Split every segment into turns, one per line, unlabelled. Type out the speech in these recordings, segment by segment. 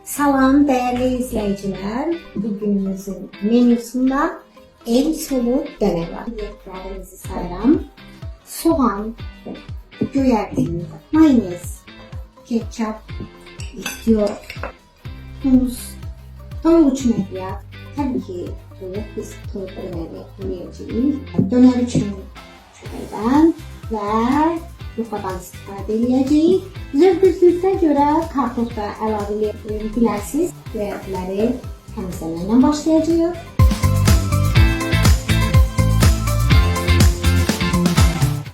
Salam değerli izleyiciler. Bugünümüzün menüsünde el solu döner var. Yiyeceklerimizi sayıram. Soğan, göyertin, mayonez, ketçap, istiyor, tuz, tavuk için ehliyat. Tabii ki biz tavuk döneri yiyeceğiz. Döner için çörəkdən ve yuxadan istifadə edəcəyik. Zövqünüzə görə kartof da əlavə edə bilərsiniz. Göyərtiləri təmizləməklə başlayacağıq.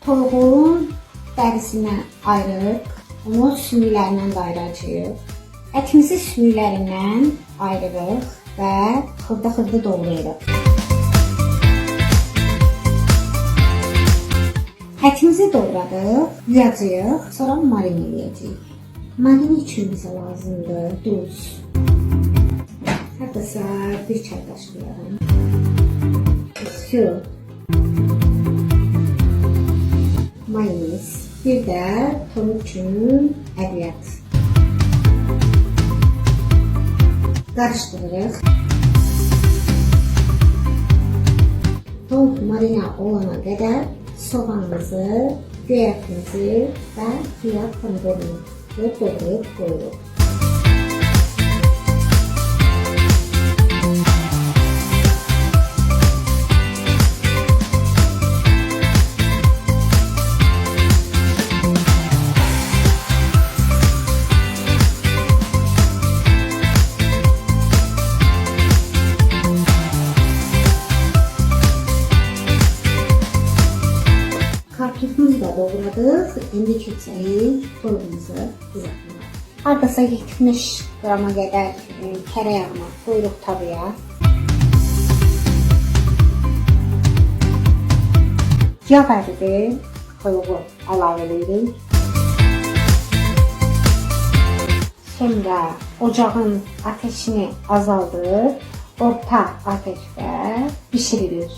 Tavuğun dərisini ayırıb, onu sümüklərindən də ayıracağıq. Ətimizi sümüklərindən ayırırıq və xırda-xırda doğrayırıq. Ətimizi doğradıq, yuyacağıq, sonra marin edəcəyik. Marin üçün bizə lazımdır duz. Haddasa bir çay qaşığı yarım. Su. Mayonez. Bir də tavuk üçün əriyyat. Qarışdırırıq. Tavuk marina olana qədər soğanımızı, göyərtimizi və xiyar pomidorunu doğrayıb qoyuruq. Kartofumuzu da doğradıq. İndi keçək toyumuzu qızartmağa. Hardasa 70 qrama qədər kərə yağını qoyuruq tavaya. Yağ əridi, toyuğu əlavə edirik. Sonra ocağın ateşini azaldırıb, orta ateşdə bişirilir.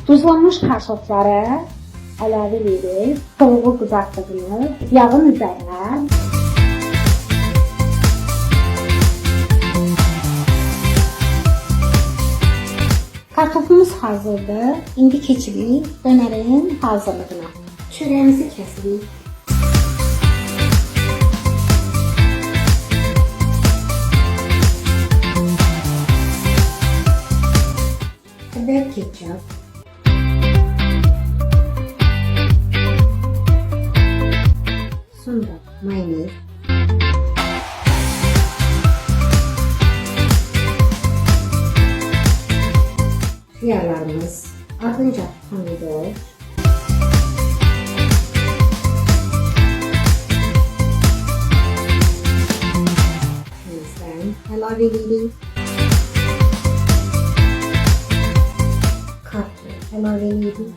Duzlanmış kartofları əlavə edirik. Tavuğu qızartdığımız yağın üzərinə kartofumuz hazırdır. İndi keçirik dönərin hazırlığına. Çörəyimizi kəsirik. Və ketçap. Sonra mayonez. Xiyarlarımız, ardınca pomidor. Temizdən əlavə edirik. Kartof əlavə edirik.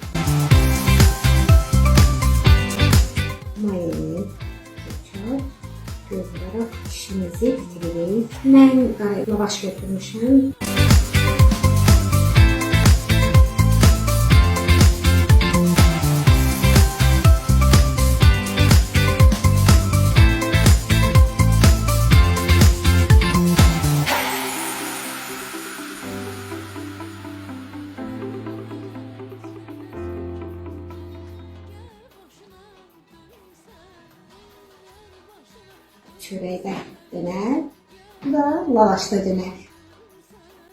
Mayonez, ketçap, gözlərək işimizi bitiririk. Mən lavaş götürmüşəm. Çörəkdə dönər və lavaşda dönər.